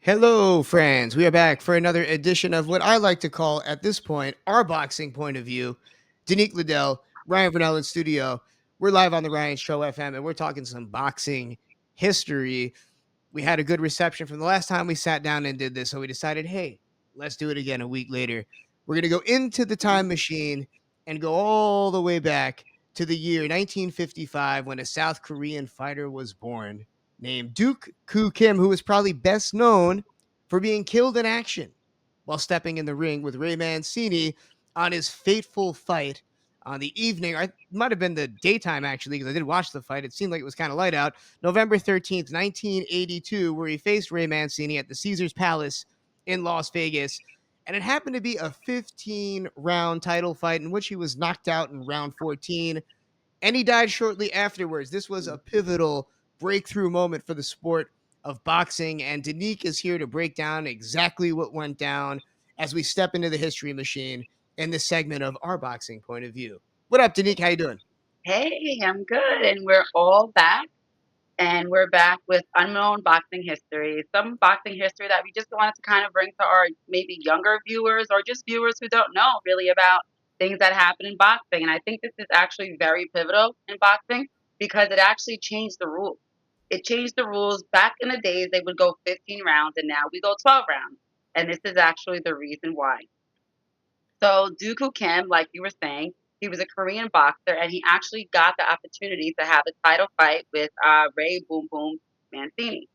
Hello, friends. We are back for another edition of what I like to call, at this point, our boxing point of view. Danique Liddell, Ryan Verneuille in studio. We're live on the Ryan Show FM, and we're talking some boxing history. We had a good reception from the last time we sat down and did this, so we decided, hey, let's do it again a week later. We're going to go into the time machine and go all the way back to the year 1955 when a South Korean fighter was born named Duk-Koo Kim, who is probably best known for being killed in action while stepping in the ring with Ray Mancini on his fateful fight on the evening. It might have been the daytime, actually, because I did watch the fight. It seemed like it was kind of light out. November 13th, 1982, where he faced Ray Mancini at the Caesars Palace in Las Vegas. And it happened to be a 15-round title fight in which he was knocked out in round 14, and he died shortly afterwards. This was a pivotal breakthrough moment for the sport of boxing, and Danique is here to break down exactly what went down as we step into the history machine in this segment of our boxing point of view. What up, Danique? How you doing? Hey, I'm good. And we're all back. And we're back with unknown boxing history. Some boxing history that we just wanted to kind of bring to our maybe younger viewers or just viewers who don't know really about things that happen in boxing. And I think this is actually very pivotal in boxing because it actually changed the rules. It changed the rules. Back in the days, they would go 15 rounds, and now we go 12 rounds. And this is actually the reason why. So Duk-Koo Kim, like you were saying, he was a Korean boxer, and he actually got the opportunity to have a title fight with Ray Boom Boom Mancini.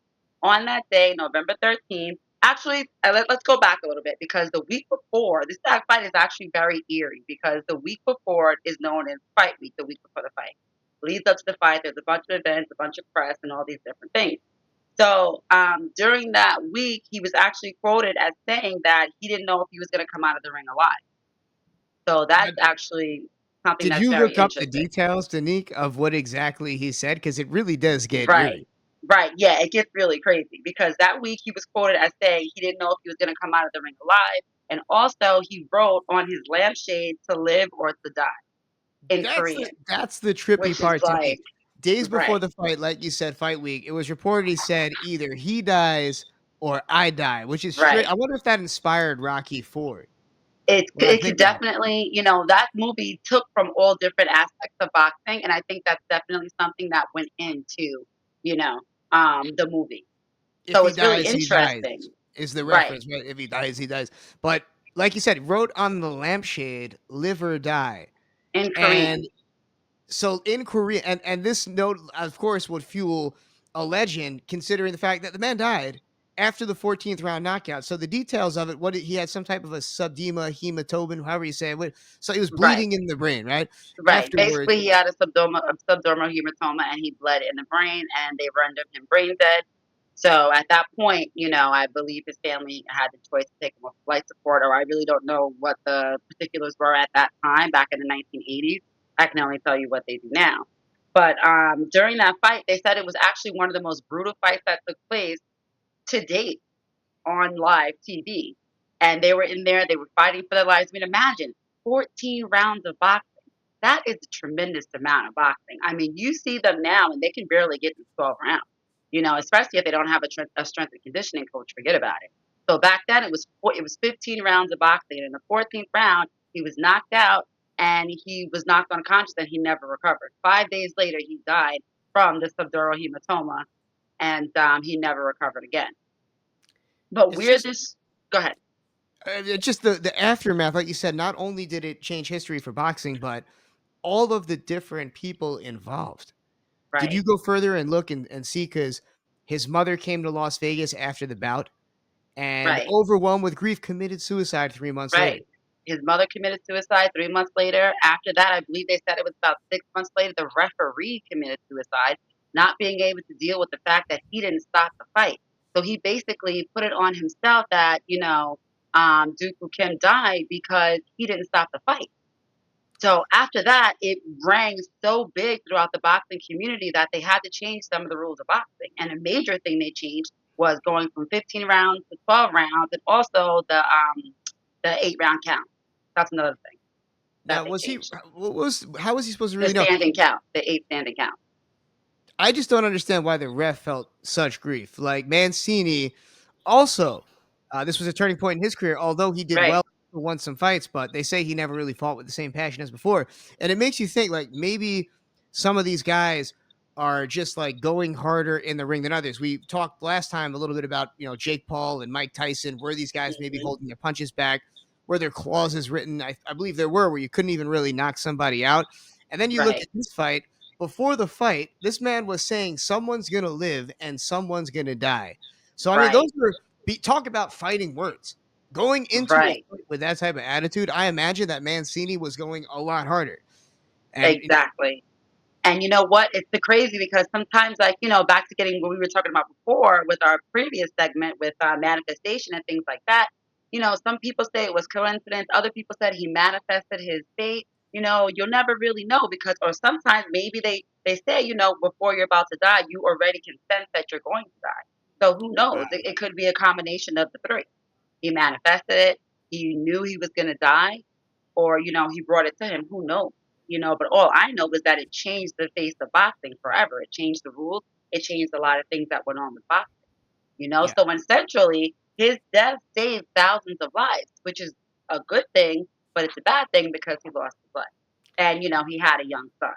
On that day, November 13th, actually, let's go back a little bit because the week before, this fight is actually very eerie because the week before is known as fight week, the week before the fight. Leads up to the fight, there's a bunch of events, a bunch of press, and all these different things. So during that week, he was actually quoted as saying that he didn't know if he was going to come out of the ring alive. So that's actually something Did that's you very look up the interesting. details, Danique, of what exactly he said? Because it really does get Right. eerie. Right. Yeah, it gets really crazy because that week he was quoted as saying he didn't know if he was going to come out of the ring alive. And also, he wrote on his lampshade to live or to die in Korean, That's the trippy which is part to me. like, Days before right. the fight, like you said, fight week, it was reported he said either he dies or I die, which is straight. Right. I wonder if that inspired Rocky Ford when I It think could about it. definitely, that movie took from all different aspects of boxing. And I think that's definitely something that went into, you know, the movie. If So he it's really dies, he dies interesting. is the Right. reference, right? If he dies, he dies. But like you said, wrote on the lampshade, live or die. In And Korean. so in Korea, and this note, of course, would fuel a legend, considering the fact that the man died after the 14th round knockout. So the details of it, he had some type of a subdema hematoma, however you say it. So he was Right. bleeding in the brain, right? Right. Afterwards, Basically, he had a subdermal hematoma, and he bled in the brain, and they rendered him brain dead. So at that point, I believe his family had the choice to take him off life support, or I really don't know what the particulars were at that time, back in the 1980s. I can only tell you what they do now. But during that fight, they said it was actually one of the most brutal fights that took place to date on live TV. And they were in there, they were fighting for their lives. I mean, imagine 14 rounds of boxing. That is a tremendous amount of boxing. I mean, you see them now and they can barely get to 12 rounds, especially if they don't have a strength and conditioning coach, forget about it. So back then it was 15 rounds of boxing. And in the 14th round, he was knocked out and he was knocked unconscious and he never recovered. 5 days later, he died from the subdural hematoma and he never recovered again. But it's where just this go ahead. it's just the aftermath. Like you said, not only did it change history for boxing, but all of the different people involved. Did Right, you go further and look and see? Because his mother came to Las Vegas after the bout and right, overwhelmed with grief committed suicide 3 months later. right. His mother committed suicide 3 months later. After that, I believe they said it was about 6 months later, the referee committed suicide, not being able to deal with the fact that he didn't stop the fight. So he basically put it on himself that, Duk-Koo Kim died because he didn't stop the fight. So after that, it rang so big throughout the boxing community that they had to change some of the rules of boxing. And a major thing they changed was going from 15 rounds to 12 rounds, and also the 8 round count. That's another thing that Now, they was he? changed. What was? How was he supposed to The really know? standing count, the 8 standing count. I just don't understand why the ref felt such grief. Like Mancini Also, this was a turning point in his career, although he did Right. well, won some fights, but they say he never really fought with the same passion as before. And it makes you think like maybe some of these guys are just like going harder in the ring than others. We talked last time a little bit about, Jake Paul and Mike Tyson, where these guys maybe Mhm. holding their punches back, where their clauses written. I believe there were where you couldn't even really knock somebody out. And then you look Right. at this fight. Before the fight, this man was saying someone's going to live and someone's going to die. So I mean, those Right. are talk about fighting words. Going into a Right. fight with that type of attitude, I imagine that Mancini was going a lot harder. And Exactly. And you know what? It's the crazy because sometimes, like, back to getting what we were talking about before with our previous segment with manifestation and things like that. Some people say it was coincidence. Other people said he manifested his fate. You'll never really know because, or sometimes maybe they say, before you're about to die, you already can sense that you're going to die. So who knows? It could be a combination of the three. He manifested it. He knew he was going to die, or he brought it to him. Who knows? But all I know is that it changed the face of boxing forever. It changed the rules. It changed a lot of things that went on with boxing. yeah. So essentially, his death saved thousands of lives, which is a good thing, but it's a bad thing because he lost his life, and he had a young son.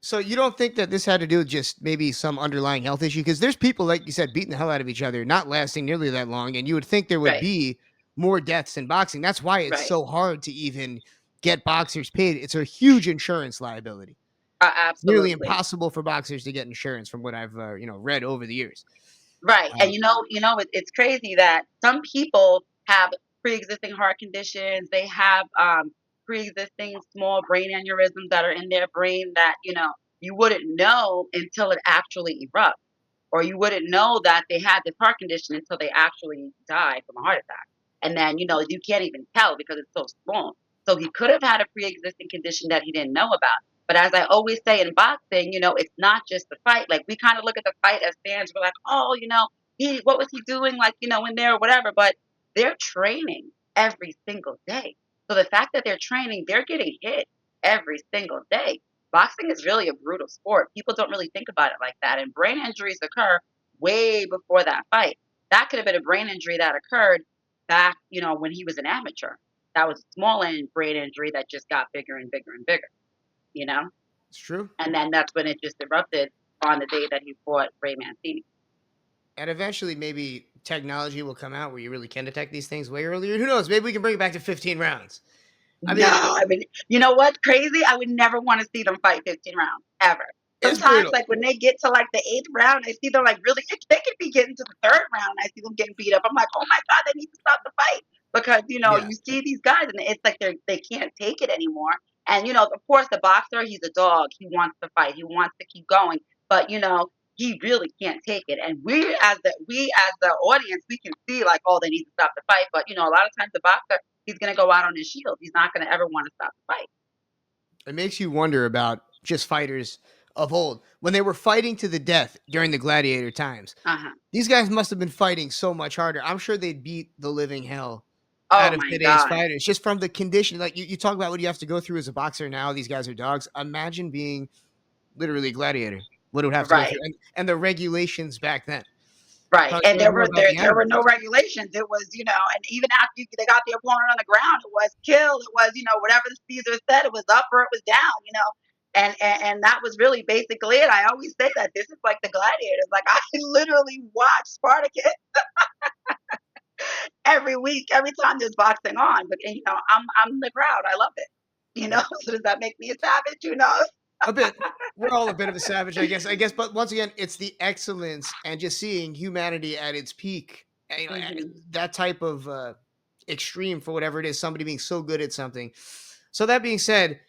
So you don't think that this had to do with just maybe some underlying health issue? Because there's people, like you said, beating the hell out of each other, not lasting nearly that long, and you would think there would Right. be more deaths in boxing. That's why it's Right. so hard to even get boxers paid. It's a huge insurance liability. It's nearly Absolutely. impossible for boxers to get insurance, from what I've read over the years. Right, and Um, it's crazy that some people have pre-existing heart conditions. They have pre-existing small brain aneurysms that are in their brain that you wouldn't know until it actually erupts, or you wouldn't know that they had this heart condition until they actually die from a heart attack. And then you can't even tell because it's so small. So he could have had a pre-existing condition that he didn't know about. But as I always say in boxing, it's not just the fight. Like we kind of look at the fight as fans, we're like, oh, what was he doing, like in there or whatever. But they're training every single day. So the fact that they're training, they're getting hit every single day. Boxing is really a brutal sport. People don't really think about it like that. And brain injuries occur way before that fight. That could have been a brain injury that occurred back, when he was an amateur. That was a small end brain injury that just got bigger and bigger and bigger, you know? it's true. And then that's when it just erupted on the day that he fought Ray Mancini. And eventually, maybe technology will come out where you really can detect these things way earlier. Who knows? Maybe we can bring it back to 15 rounds. I No, mean, I mean, you know what's crazy? I would never want to see them fight 15 rounds ever. it's Sometimes, brutal. like when they get to like the eighth round, I see them like really. They could be getting to the third round. I see them getting beat up. I'm like, oh my god, they need to stop the fight because Yeah. you see these guys and it's like they can't take it anymore. And of course, the boxer, he's a dog. He wants to fight. He wants to keep going. But he really can't take it. And we as the audience, we can see like, oh, they need to stop the fight. But a lot of times the boxer, he's going to go out on his shield. He's not going to ever want to stop the fight. It makes you wonder about just fighters of old when they were fighting to the death during the gladiator times. Uh-huh. These guys must have been fighting so much harder. I'm sure they'd beat the living hell Oh out of my today's God. fighters just from the condition. Like you talk about what you have to go through as a boxer now. These guys are dogs. Imagine being literally a gladiator. What it would have to go through, Right. and the regulations back then. Right. Probably And knows there more were about there the there were animals. no regulations. It was, and even after they got the opponent on the ground, it was kill. It was, whatever the Caesar said, it was up or it was down. And that was really basically it. I always say that this is like the gladiators. Like I literally watch Spartacus every week, every time there's boxing on. But I'm in the crowd. I love it. Yeah, So does that make me a savage? Who knows? a bit. We're all a bit of a savage, I guess. But once again, it's the excellence and just seeing humanity at its peak. Hmm. That type of extreme for whatever it is. Somebody being so good at something. So that being said,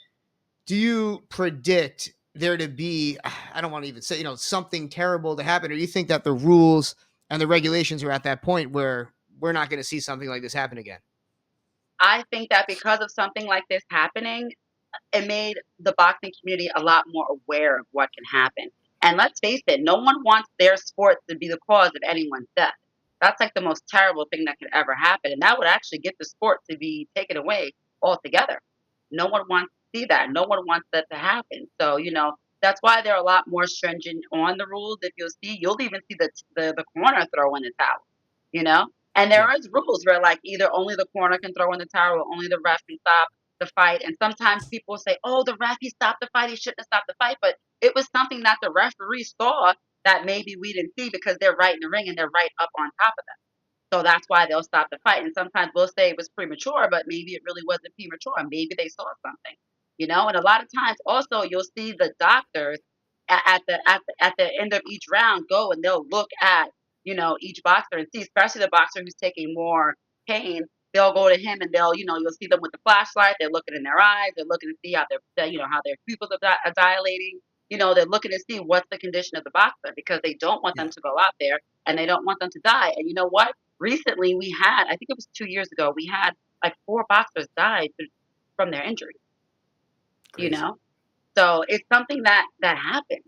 do you predict there to be? I don't want to even say something terrible to happen, or do you think that the rules and the regulations are at that point where we're not going to see something like this happen again? I think that because of something like this happening, it made the boxing community a lot more aware of what can happen. And let's face it, no one wants their sport to be the cause of anyone's death. That's like the most terrible thing that could ever happen. And that would actually get the sport to be taken away altogether. No one wants to see that. No one wants that to happen. So, that's why they're a lot more stringent on the rules. If you'll see, you'll even see the corner throw in the towel. you know? And Yeah. there is rules where, like, either only the corner can throw in the towel or only the ref can stop the fight, and sometimes people say, "Oh, the ref, he stopped the fight, he shouldn't have stopped the fight," but it was something that the referee saw that maybe we didn't see because they're right in the ring and they're right up on top of them. So that's why they'll stop the fight, and sometimes we'll say it was premature, but maybe it really wasn't premature, maybe they saw something, you know? And a lot of times also you'll see the doctors at the end of each round go and they'll look at, each boxer and see, especially the boxer who's taking more pain, they'll go to him and you'll see them with the flashlight, they're looking in their eyes, they're looking to see how their pupils are dilating, they're looking to see what's the condition of the boxer because they don't want them Yeah. to go out there and they don't want them to die. And you know what? Recently, we had, I think it was 2 years ago, we had, like, 4 boxers died from their injuries, you Crazy. know? So, it's something that happens,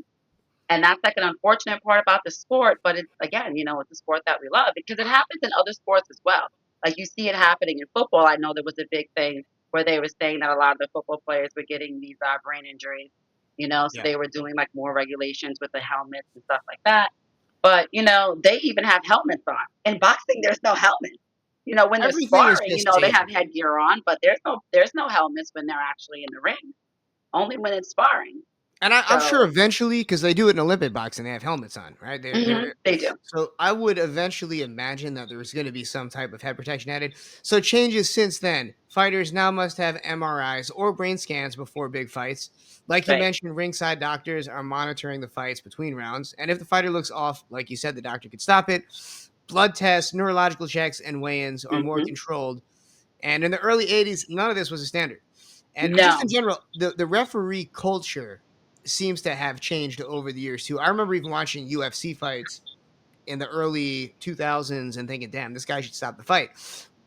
and that's, like, an unfortunate part about the sport, but it's again, it's a sport that we love because it happens in other sports as well. Like, you see it happening in football. I know there was a big thing where they were saying that a lot of the football players were getting these, brain injuries, so Yeah. they were doing, like, more regulations with the helmets and stuff like that. But, they even have helmets on. In boxing, there's no helmet. When they're Everything is sparring, just they have safety. headgear on, but there's no helmets when they're actually in the ring, only when it's sparring. And I'm sure So eventually, because they do it in Olympic boxing, they have helmets on, right? they do. So I would eventually imagine that there's going to be some type of head protection added. So changes since then. Fighters now must have MRIs or brain scans before big fights. Like you Right. mentioned, ringside doctors are monitoring the fights between rounds. And if the fighter looks off, like you said, the doctor could stop it. Blood tests, neurological checks, and weigh-ins are more Mhm. controlled. And in the early 80s, none of this was a standard. And just in No. general, the referee culture seems to have changed over the years too. I remember even watching UFC fights in the early 2000s and thinking, "Damn, this guy should stop the fight."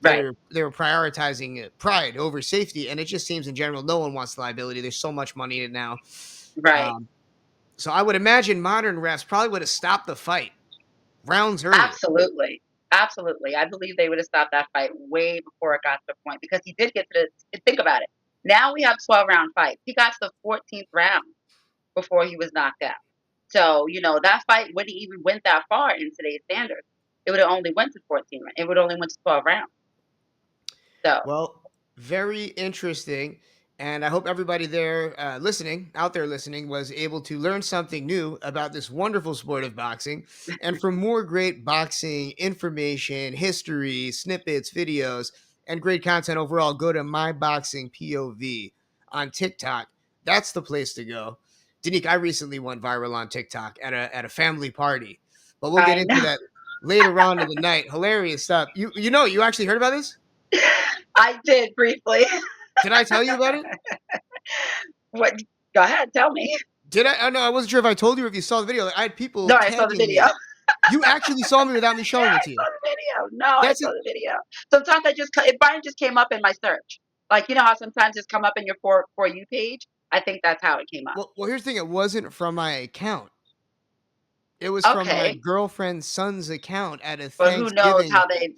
Right. They were prioritizing pride over safety, and it just seems in general no one wants liability. There's so much money in it now. Right. Um, so I would imagine modern refs probably would have stopped the fight rounds earlier. Absolutely. Absolutely. I believe they would have stopped that fight way before it got to the point because he did get to the think about it. Now we have 12-round fights. He got to the 14th round before he was knocked out. So, that fight wouldn't even went that far in today's standards. It would have only went to 14 rounds. It would only went to 12 rounds. So, Well, very interesting. And I hope everybody there out there listening, was able to learn something new about this wonderful sport of boxing. And for more great boxing information, history, snippets, videos, and great content overall, go to My Boxing POV on TikTok. That's the place to go. Danique, I recently went viral on TikTok at a family party, but we'll get I into know. that later on in the night. Hilarious stuff. You actually heard about this? I did briefly. Did I tell you about it? What Go ahead, tell me. Did I? Oh, no, I wasn't sure if I told you or if you saw the video. Like, I had people No, I saw the tagging video. me. You actually saw me without me Yeah, showing it I to you. saw the video. No, I That's saw it. the video. Sometimes it mine just came up in my search. Like, you know how sometimes it's come up in your for you page? I think that's how it came up. Well, here's the thing. It wasn't from my account. It was from my Okay. girlfriend's son's account at a But who knows Thanksgiving. how they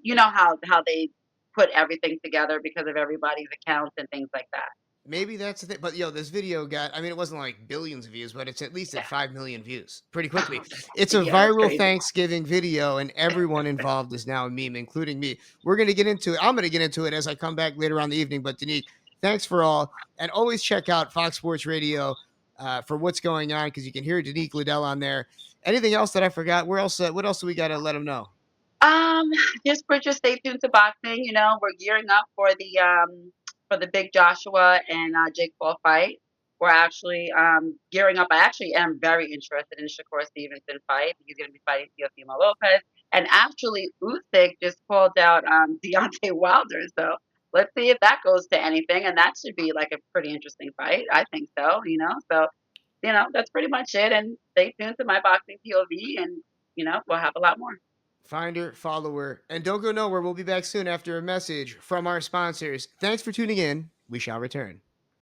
how they put everything together because of everybody's accounts and things like that. Maybe that's the thing. But this video got, I mean, it wasn't like billions of views, but it's at least at Yeah. 5 million views pretty quickly. It's a Yeah, that's viral crazy. Thanksgiving video, and everyone involved is now a meme, including me. We're going to get into it. I'm going to get into it as I come back later on the evening. But Danique, thanks for all. And always check out Fox Sports Radio for what's going on, because you can hear Danique Liddell on there. Anything else that I forgot? What else do we got to let them know? Um, just stay tuned to boxing. We're gearing up for the big Joshua and Jake Paul fight. We're actually gearing up. I actually am very interested in Shakur Stevenson fight. He's going to be fighting Teofimo Lopez, and actually Usyk just called out Deontay Wilder. So let's see if that goes to anything, and that should be like a pretty interesting fight. I think so. So that's pretty much it. And stay tuned to my boxing POV, and we'll have a lot more. Finder, follower, and don't go nowhere. We'll be back soon after a message from our sponsors. Thanks for tuning in. We shall return.